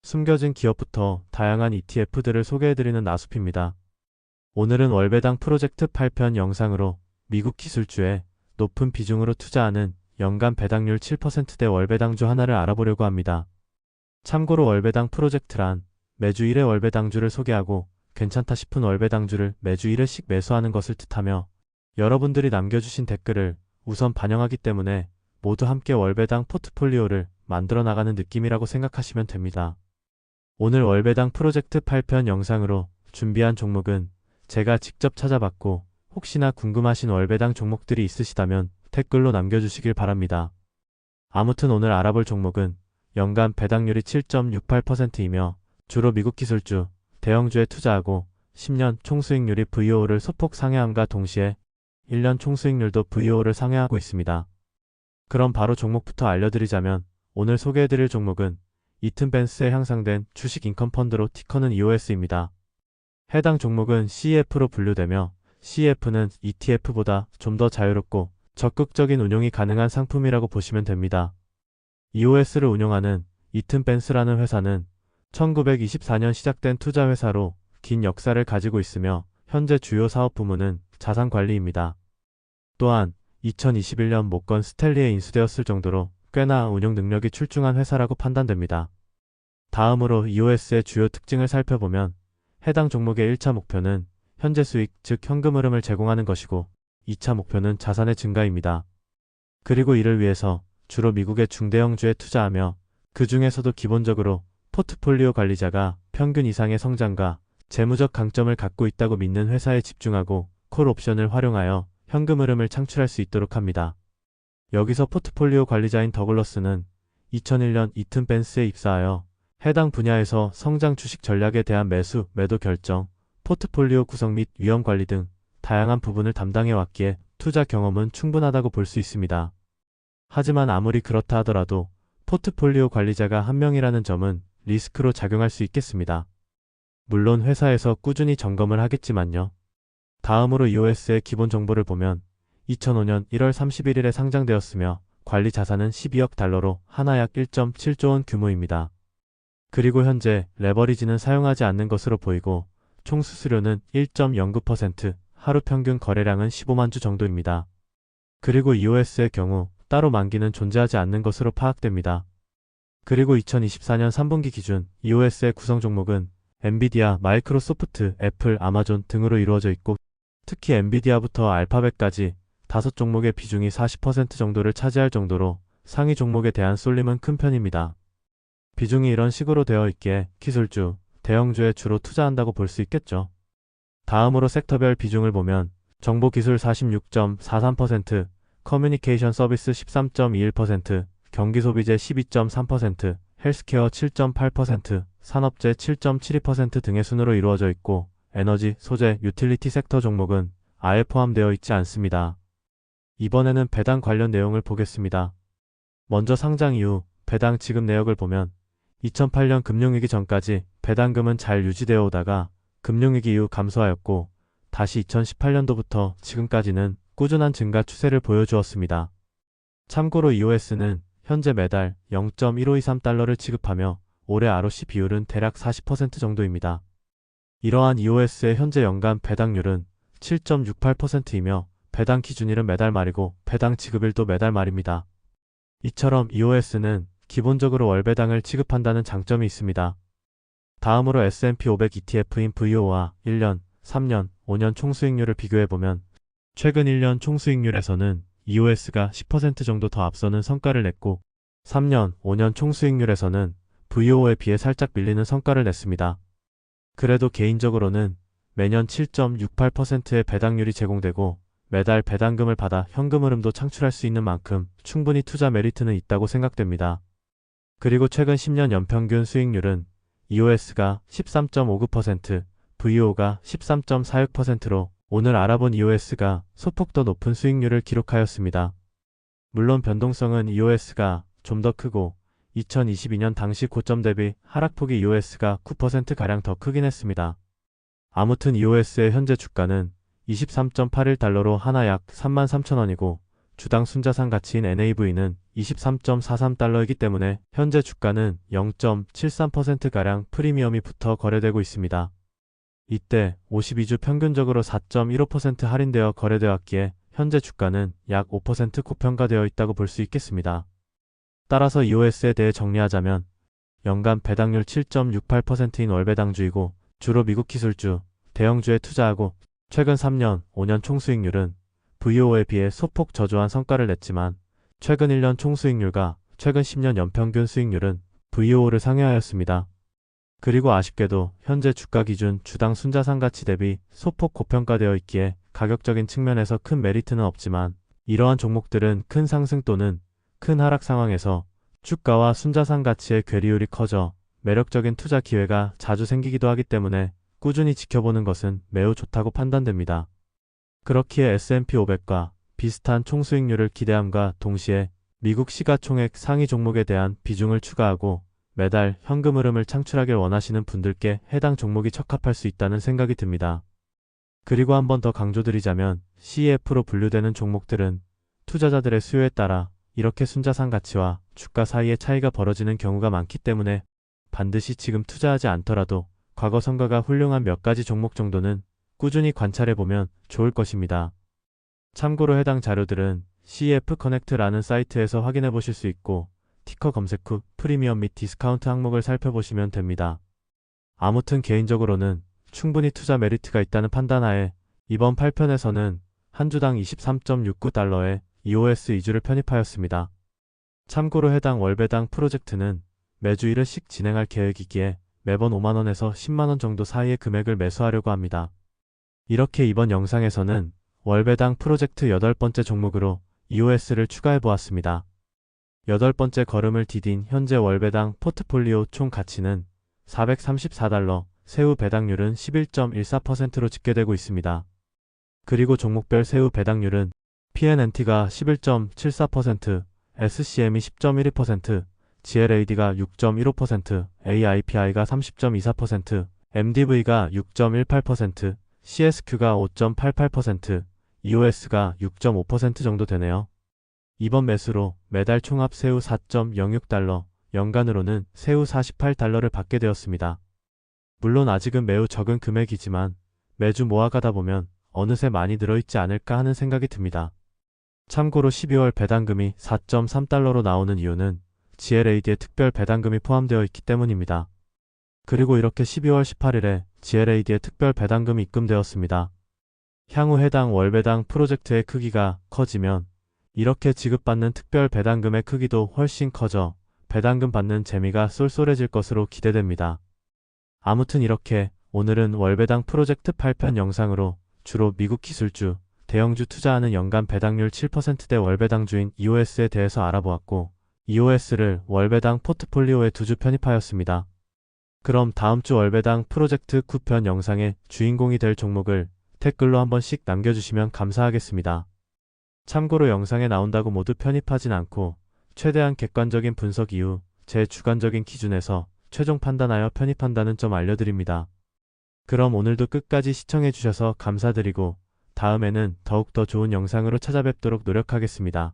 숨겨진 기업부터 다양한 ETF들을 소개해드리는 나숲입니다. 오늘은 월배당 프로젝트 8편 영상으로 미국 기술주에 높은 비중으로 투자하는 연간 배당률 7%대 월배당주 하나를 알아보려고 합니다. 참고로 월배당 프로젝트란 매주 1회 월배당주를 소개하고 괜찮다 싶은 월배당주를 매주 1회씩 매수하는 것을 뜻하며, 여러분들이 남겨주신 댓글을 우선 반영하기 때문에 모두 함께 월배당 포트폴리오를 만들어 나가는 느낌이라고 생각하시면 됩니다. 오늘 월배당 프로젝트 8편 영상으로 준비한 종목은 제가 직접 찾아봤고, 혹시나 궁금하신 월배당 종목들이 있으시다면 댓글로 남겨주시길 바랍니다. 아무튼 오늘 알아볼 종목은 연간 배당률이 7.68%이며 주로 미국 기술주, 대형주에 투자하고 10년 총수익률이 VO를 소폭 상회함과 동시에 1년 총수익률도 VO를 상회하고 있습니다. 그럼 바로 종목부터 알려드리자면, 오늘 소개해드릴 종목은 이튼 벤스에 향상된 주식 인컴 펀드로 티커는 EOS입니다. 해당 종목은 CEF로 분류되며, CEF는 ETF보다 좀 더 자유롭고 적극적인 운용이 가능한 상품이라고 보시면 됩니다. EOS를 운용하는 이튼 벤스라는 회사는 1924년 시작된 투자회사로 긴 역사를 가지고 있으며, 현재 주요 사업 부문은 자산관리입니다. 또한 2021년 모건 스탠리에 인수되었을 정도로 꽤나 운용 능력이 출중한 회사라고 판단됩니다. 다음으로 EOS의 주요 특징을 살펴보면, 해당 종목의 1차 목표는 현재 수익, 즉 현금 흐름을 제공하는 것이고, 2차 목표는 자산의 증가입니다. 그리고 이를 위해서 주로 미국의 중대형주에 투자하며, 그 중에서도 기본적으로 포트폴리오 관리자가 평균 이상의 성장과 재무적 강점을 갖고 있다고 믿는 회사에 집중하고 콜 옵션을 활용하여 현금 흐름을 창출할 수 있도록 합니다. 여기서 포트폴리오 관리자인 더글러스는 2001년 이튼 벤스에 입사하여 해당 분야에서 성장 주식 전략에 대한 매수, 매도 결정, 포트폴리오 구성 및 위험 관리 등 다양한 부분을 담당해 왔기에 투자 경험은 충분하다고 볼 수 있습니다. 하지만 아무리 그렇다 하더라도 포트폴리오 관리자가 한 명이라는 점은 리스크로 작용할 수 있겠습니다. 물론 회사에서 꾸준히 점검을 하겠지만요. 다음으로 EOS의 기본 정보를 보면 2005년 1월 31일에 상장되었으며 관리 자산은 12억 달러로 하나 약 1.7조 원 규모입니다. 그리고 현재 레버리지는 사용하지 않는 것으로 보이고, 총 수수료는 1.09%, 하루 평균 거래량은 15만 주 정도입니다. 그리고 EOS의 경우 따로 만기는 존재하지 않는 것으로 파악됩니다. 그리고 2024년 3분기 기준 EOS의 구성 종목은 엔비디아, 마이크로소프트, 애플, 아마존 등으로 이루어져 있고, 특히 엔비디아부터 알파벳까지 5종목의 비중이 40% 정도를 차지할 정도로 상위 종목에 대한 쏠림은 큰 편입니다. 비중이 이런 식으로 되어 있기에 기술주, 대형주에 주로 투자한다고 볼 수 있겠죠. 다음으로 섹터별 비중을 보면 정보기술 46.43%, 커뮤니케이션 서비스 13.21%, 경기소비재 12.3%, 헬스케어 7.8%, 산업재 7.72% 등의 순으로 이루어져 있고, 에너지, 소재, 유틸리티 섹터 종목은 아예 포함되어 있지 않습니다. 이번에는 배당 관련 내용을 보겠습니다. 먼저 상장 이후 배당 지급 내역을 보면 2008년 금융위기 전까지 배당금은 잘 유지되어 오다가 금융위기 이후 감소하였고, 다시 2018년도부터 지금까지는 꾸준한 증가 추세를 보여주었습니다. 참고로 EOS는 현재 매달 0.1523달러를 지급하며 올해 ROC 비율은 대략 40% 정도입니다. 이러한 EOS의 현재 연간 배당률은 7.68%이며 배당 기준일은 매달 말이고 배당 지급일도 매달 말입니다. 이처럼 EOS는 기본적으로 월배당을 지급한다는 장점이 있습니다. 다음으로 S&P 500 ETF인 VO와 1년, 3년, 5년 총수익률을 비교해보면 최근 1년 총수익률에서는 EOS가 10% 정도 더 앞서는 성과를 냈고, 3년, 5년 총수익률에서는 VO에 비해 살짝 밀리는 성과를 냈습니다. 그래도 개인적으로는 매년 7.68%의 배당률이 제공되고 매달 배당금을 받아 현금 흐름도 창출할 수 있는 만큼 충분히 투자 메리트는 있다고 생각됩니다. 그리고 최근 10년 연평균 수익률은 EOS가 13.59%, VO가 13.46%로 오늘 알아본 EOS가 소폭 더 높은 수익률을 기록하였습니다. 물론 변동성은 EOS가 좀 더 크고 2022년 당시 고점 대비 하락폭이 EOS가 9%가량 더 크긴 했습니다. 아무튼 EOS의 현재 주가는 23.81달러로 하나 약 33,000원이고 주당 순자산 가치인 NAV는 23.43달러이기 때문에 현재 주가는 0.73%가량 프리미엄이 붙어 거래되고 있습니다. 이때 52주 평균적으로 4.15% 할인되어 거래되었기에 현재 주가는 약 5% 고평가되어 있다고 볼 수 있겠습니다. 따라서 EOS에 대해 정리하자면 연간 배당률 7.68%인 월배당주이고 주로 미국 기술주, 대형주에 투자하고 최근 3년, 5년 총수익률은 VO에 비해 소폭 저조한 성과를 냈지만 최근 1년 총수익률과 최근 10년 연평균 수익률은 VO를 상회하였습니다. 그리고 아쉽게도 현재 주가 기준 주당 순자산 가치 대비 소폭 고평가되어 있기에 가격적인 측면에서 큰 메리트는 없지만 이러한 종목들은 큰 상승 또는 큰 하락 상황에서 주가와 순자산 가치의 괴리율이 커져 매력적인 투자 기회가 자주 생기기도 하기 때문에 꾸준히 지켜보는 것은 매우 좋다고 판단됩니다. 그렇기에 S&P 500과 비슷한 총수익률을 기대함과 동시에 미국 시가총액 상위 종목에 대한 비중을 추가하고 매달 현금 흐름을 창출하길 원하시는 분들께 해당 종목이 적합할 수 있다는 생각이 듭니다. 그리고 한 번 더 강조드리자면 CEF로 분류되는 종목들은 투자자들의 수요에 따라 이렇게 순자산 가치와 주가 사이의 차이가 벌어지는 경우가 많기 때문에 반드시 지금 투자하지 않더라도 과거 성과가 훌륭한 몇 가지 종목 정도는 꾸준히 관찰해보면 좋을 것입니다. 참고로 해당 자료들은 CEF 커넥트라는 사이트에서 확인해 보실 수 있고 티커 검색 후 프리미엄 및 디스카운트 항목을 살펴보시면 됩니다. 아무튼 개인적으로는 충분히 투자 메리트가 있다는 판단하에 이번 8편에서는 한 주당 23.69달러에 EOS 2주를 편입하였습니다. 참고로 해당 월배당 프로젝트는 매주 1회씩 진행할 계획이기에 매번 5만원에서 10만원 정도 사이의 금액을 매수하려고 합니다. 이렇게 이번 영상에서는 월배당 프로젝트 8번째 종목으로 EOS를 추가해 보았습니다. 8번째 걸음을 디딘 현재 월배당 포트폴리오 총 가치는 434달러, 세후 배당률은 11.14%로 집계되고 있습니다. 그리고 종목별 세후 배당률은 PNNT가 11.74%, SCM이 10.12%, GLAD가 6.15%, AIPI가 30.24%, MDV가 6.18%, CSQ가 5.88%, EOS가 6.5% 정도 되네요. 이번 매수로 매달 총합 세후 4.06달러, 연간으로는 세후 48달러를 받게 되었습니다. 물론 아직은 매우 적은 금액이지만 매주 모아가다 보면 어느새 많이 늘어있지 않을까 하는 생각이 듭니다. 참고로 12월 배당금이 4.3달러로 나오는 이유는 GLAD의 특별 배당금이 포함되어 있기 때문입니다. 그리고 이렇게 12월 18일에 GLAD의 특별 배당금이 입금되었습니다. 향후 해당 월배당 프로젝트의 크기가 커지면 이렇게 지급받는 특별 배당금의 크기도 훨씬 커져 배당금 받는 재미가 쏠쏠해질 것으로 기대됩니다. 아무튼 이렇게 오늘은 월배당 프로젝트 8편 영상으로 주로 미국 기술주, 대형주 투자하는 연간 배당률 7%대 월배당주인 EOS에 대해서 알아보았고 EOS를 월배당 포트폴리오에 2주 편입하였습니다. 그럼 다음주 월배당 프로젝트 9편 영상의 주인공이 될 종목을 댓글로 한 번씩 남겨주시면 감사하겠습니다. 참고로 영상에 나온다고 모두 편입하진 않고 최대한 객관적인 분석 이후 제 주관적인 기준에서 최종 판단하여 편입한다는 점 알려드립니다. 그럼 오늘도 끝까지 시청해주셔서 감사드리고 다음에는 더욱 더 좋은 영상으로 찾아뵙도록 노력하겠습니다.